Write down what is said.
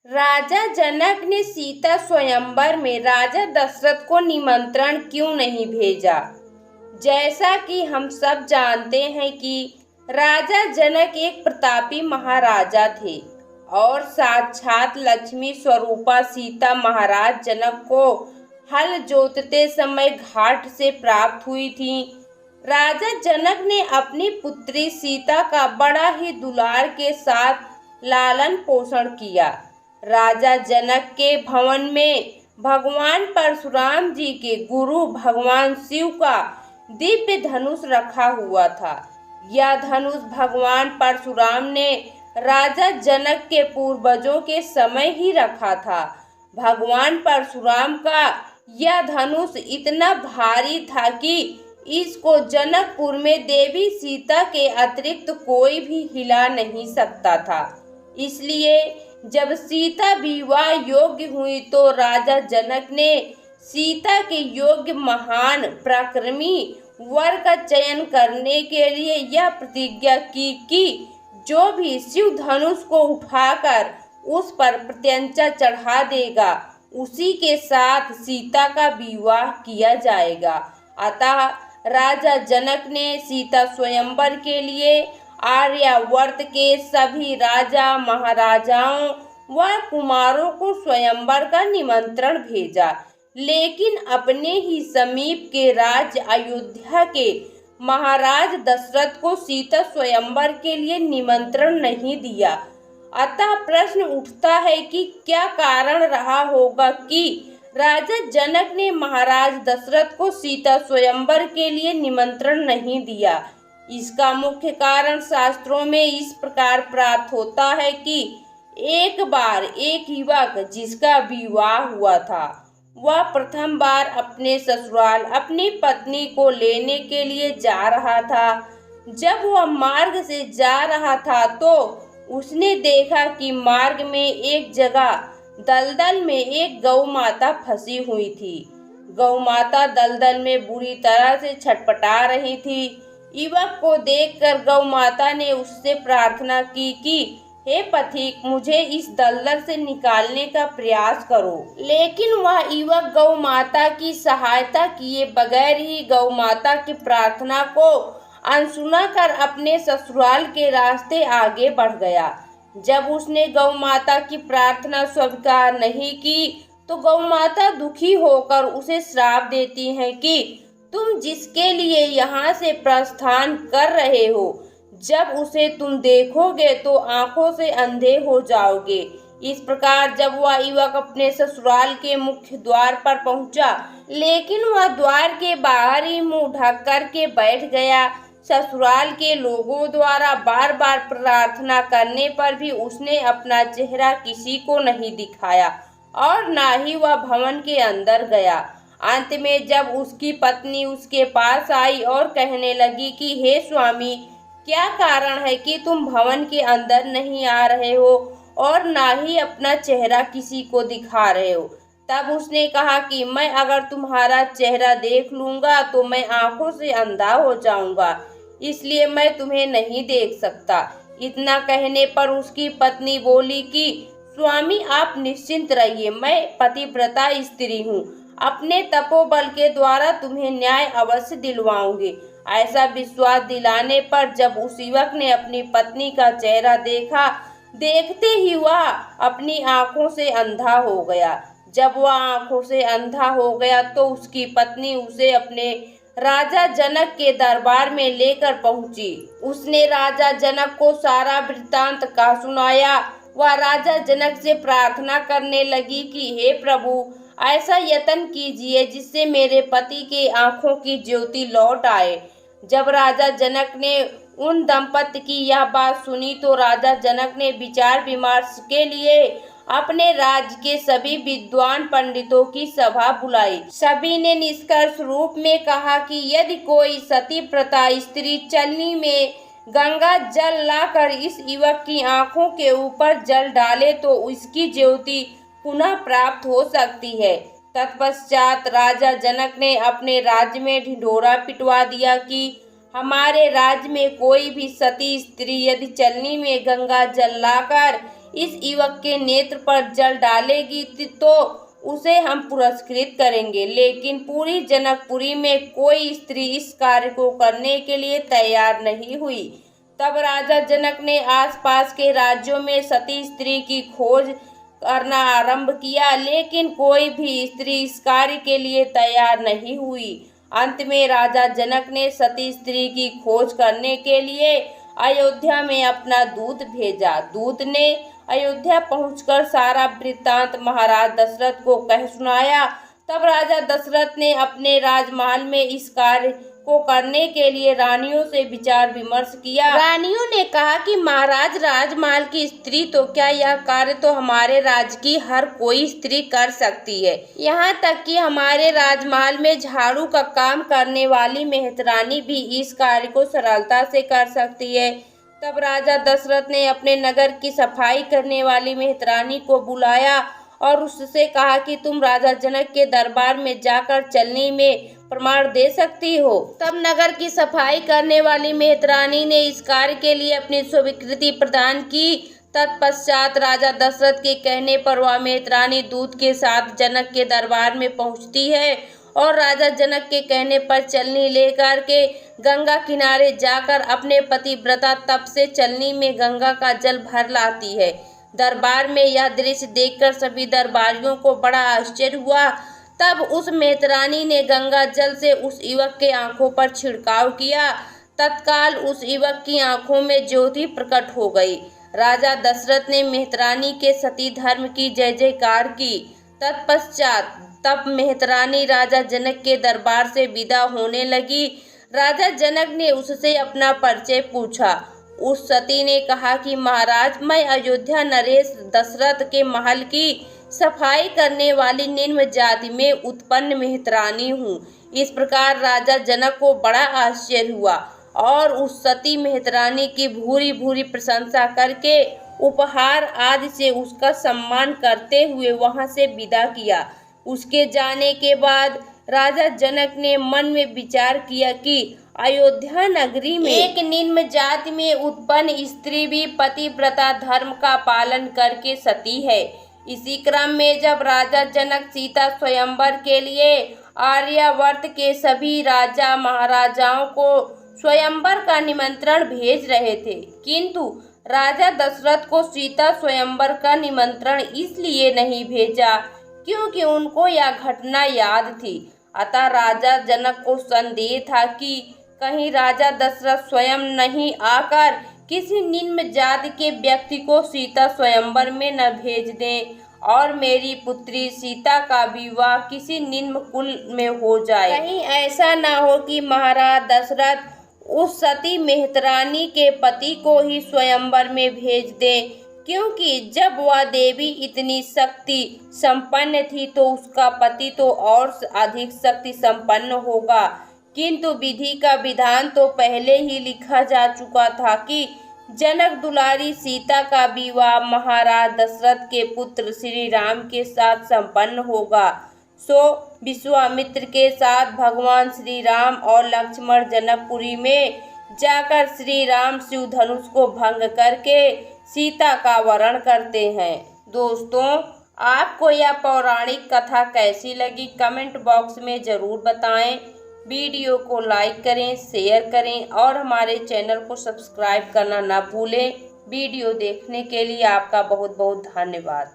राजा जनक ने सीता स्वयंवर में राजा दशरथ को निमंत्रण क्यों नहीं भेजा? जैसा कि हम सब जानते हैं कि राजा जनक एक प्रतापी महाराजा थे और साक्षात लक्ष्मी स्वरूपा सीता महाराज जनक को हल जोतते समय घाट से प्राप्त हुई थी। राजा जनक ने अपनी पुत्री सीता का बड़ा ही दुलार के साथ लालन पोषण किया। राजा जनक के भवन में भगवान परशुराम जी के गुरु भगवान शिव का दिव्य धनुष रखा हुआ था। यह धनुष भगवान परशुराम ने राजा जनक के पूर्वजों के समय ही रखा था। भगवान परशुराम का यह धनुष इतना भारी था कि इसको जनकपुर में देवी सीता के अतिरिक्त कोई भी हिला नहीं सकता था। इसलिए जब सीता विवाह योग्य हुई तो राजा जनक ने सीता के योग्य महान पराक्रमी वर का चयन करने के लिए यह प्रतिज्ञा की कि जो भी शिव धनुष को उठाकर उस पर प्रत्यंचा चढ़ा देगा उसी के साथ सीता का विवाह किया जाएगा। अतः राजा जनक ने सीता स्वयंवर के लिए आर्यावर्त के सभी राजा महाराजाओं व कुमारों को स्वयंवर का निमंत्रण भेजा, लेकिन अपने ही समीप के राज्य अयोध्या के महाराज दशरथ को सीता स्वयंवर के लिए निमंत्रण नहीं दिया। अतः प्रश्न उठता है कि क्या कारण रहा होगा कि राजा जनक ने महाराज दशरथ को सीता स्वयंवर के लिए निमंत्रण नहीं दिया। इसका मुख्य कारण शास्त्रों में इस प्रकार प्राप्त होता है कि एक बार एक युवक जिसका विवाह हुआ था वह प्रथम बार अपने ससुराल अपनी पत्नी को लेने के लिए जा रहा था। जब वह मार्ग से जा रहा था तो उसने देखा कि मार्ग में एक जगह दलदल में एक गौ माता फंसी हुई थी। गौ माता दलदल में बुरी तरह से छटपटा रही थी। युवक को देखकर गौ माता ने उससे प्रार्थना की कि हे पथिक, मुझे इस दलदल से निकालने का प्रयास करो। लेकिन वह युवक गौ माता की सहायता किए बगैर ही गौ माता की प्रार्थना को अनसुना कर अपने ससुराल के रास्ते आगे बढ़ गया। जब उसने गौ माता की प्रार्थना स्वीकार नहीं की तो गौ माता दुखी होकर उसे श्राप देती हैं कि तुम जिसके लिए यहाँ से प्रस्थान कर रहे हो, जब उसे तुम देखोगे तो आंखों से अंधे हो जाओगे। इस प्रकार जब वह युवक अपने ससुराल के मुख्य द्वार पर पहुंचा, लेकिन वह द्वार के बाहर ही मुंह ढक कर के बैठ गया। ससुराल के लोगों द्वारा बार बार प्रार्थना करने पर भी उसने अपना चेहरा किसी को नहीं दिखाया और ना ही वह भवन के अंदर गया। अंत में जब उसकी पत्नी उसके पास आई और कहने लगी कि हे स्वामी, क्या कारण है कि तुम भवन के अंदर नहीं आ रहे हो और ना ही अपना चेहरा किसी को दिखा रहे हो? तब उसने कहा कि मैं अगर तुम्हारा चेहरा देख लूँगा तो मैं आंखों से अंधा हो जाऊँगा, इसलिए मैं तुम्हें नहीं देख सकता। इतना कहने पर उसकी पत्नी बोली कि स्वामी, आप निश्चिंत रहिए, मैं पतिव्रता स्त्री हूँ, अपने तपोबल के द्वारा तुम्हें न्याय अवश्य दिलवाऊंगी। ऐसा विश्वास दिलाने पर जब उस युवक ने अपनी पत्नी का चेहरा देखा, देखते ही वह अपनी आंखों से अंधा हो गया। जब वह आंखों से अंधा हो गया तो उसकी पत्नी उसे अपने राजा जनक के दरबार में लेकर पहुंची। उसने राजा जनक को सारा वृत्तांत का सुनाया। वह राजा जनक से प्रार्थना करने लगी कि हे प्रभु, ऐसा यत्न कीजिए जिससे मेरे पति के आंखों की ज्योति लौट आए। जब राजा जनक ने उन दंपति की यह बात सुनी तो राजा जनक ने विचार विमर्श के लिए अपने राज्य के सभी विद्वान पंडितों की सभा बुलाई। सभी ने निष्कर्ष रूप में कहा कि यदि कोई सती प्रथा स्त्री चलनी में गंगा जल लाकर इस युवक की आंखों के ऊपर जल डाले तो उसकी ज्योति पुनः प्राप्त हो सकती है। तत्पश्चात राजा जनक ने अपने राज्य में ढिंढोरा पिटवा दिया कि हमारे राज्य में कोई भी सती स्त्री यदि चलनी में गंगा जल लाकर इस युवक के नेत्र पर जल डालेगी तो उसे हम पुरस्कृत करेंगे। लेकिन पूरी जनकपुरी में कोई स्त्री इस कार्य को करने के लिए तैयार नहीं हुई। तब राजा जनक ने आसपास के राज्यों में सती स्त्री की खोज करना आरंभ किया, लेकिन कोई भी स्त्री इस कार्य के लिए तैयार नहीं हुई। अंत में राजा जनक ने सती स्त्री की खोज करने के लिए अयोध्या में अपना दूत भेजा। दूत ने अयोध्या पहुंचकर सारा वृत्तांत महाराज दशरथ को कह सुनाया। तब राजा दशरथ ने अपने राजमहल में इस कार्य को करने के लिए रानियों से विचार विमर्श किया। रानियों ने कहा कि महाराज, राजमहल की स्त्री तो क्या, यह कार्य तो हमारे राज्य की हर कोई स्त्री कर सकती है। यहाँ तक कि हमारे राजमहल में झाड़ू का काम करने वाली मेहतरानी भी इस कार्य को सरलता से कर सकती है। तब राजा दशरथ ने अपने नगर की सफाई करने वाली मेहतरानी को बुलाया और उससे कहा कि तुम राजा जनक के दरबार में जाकर चलनी में प्रमाण दे सकती हो। तब नगर की सफाई करने वाली मेहतरानी ने इस कार्य के लिए अपनी स्वीकृति प्रदान की। तत्पश्चात राजा दशरथ के कहने पर वह मेहतरानी दूत के साथ जनक के दरबार में पहुंचती है और राजा जनक के कहने पर चलनी लेकर के गंगा किनारे जाकर अपने पतिव्रता तप से चलनी में गंगा का जल भर लाती है। दरबार में यह दृश्य देखकर सभी दरबारियों को बड़ा आश्चर्य हुआ। तब उस मेहतरानी ने गंगा जल से उस युवक के आंखों पर छिड़काव किया। तत्काल उस युवक की आंखों में ज्योति प्रकट हो गई। राजा दशरथ ने मेहतरानी के सती धर्म की जय जयकार की। तत्पश्चात तब मेहतरानी राजा जनक के दरबार से विदा होने लगी। राजा जनक ने उससे अपना परिचय पूछा। उस सती ने कहा कि महाराज, मैं अयोध्या नरेश दशरथ के महल की सफाई करने वाली निम्न जाति में उत्पन्न मेहतरानी हूँ। इस प्रकार राजा जनक को बड़ा आश्चर्य हुआ और उस सती मेहतरानी की भूरी भूरी प्रशंसा करके उपहार आदि से उसका सम्मान करते हुए वहां से विदा किया। उसके जाने के बाद राजा जनक ने मन में विचार किया कि अयोध्या नगरी में एक निम्न जाति में उत्पन्न स्त्री भी पतिव्रता धर्म का पालन करके सती है। इसी क्रम में जब राजा जनक सीता स्वयंवर के लिए आर्यावर्त के सभी राजा महाराजाओं को स्वयंवर का निमंत्रण भेज रहे थे, किंतु राजा दशरथ को सीता स्वयंवर का निमंत्रण इसलिए नहीं भेजा क्योंकि उनको यह घटना याद थी। अतः राजा जनक को संदेह था कि कहीं राजा दशरथ स्वयं नहीं आकर किसी निम्न जाति के व्यक्ति को सीता स्वयंवर में न भेज दें और मेरी पुत्री सीता का विवाह किसी निम्न कुल में हो जाए। कहीं ऐसा न हो कि महाराज दशरथ उस सती मेहतरानी के पति को ही स्वयंवर में भेज दें, क्योंकि जब वह देवी इतनी शक्ति संपन्न थी तो उसका पति तो और अधिक शक्ति संपन्न होगा। किंतु विधि का विधान तो पहले ही लिखा जा चुका था कि जनक दुलारी सीता का विवाह महाराज दशरथ के पुत्र श्री राम के साथ संपन्न होगा। सो विश्वामित्र के साथ भगवान श्री राम और लक्ष्मण जनकपुरी में जाकर श्री राम शिव धनुष को भंग करके सीता का वरण करते हैं। दोस्तों, आपको यह पौराणिक कथा कैसी लगी कमेंट बॉक्स में ज़रूर बताएं। वीडियो को लाइक करें, शेयर करें और हमारे चैनल को सब्सक्राइब करना ना भूलें। वीडियो देखने के लिए आपका बहुत बहुत धन्यवाद।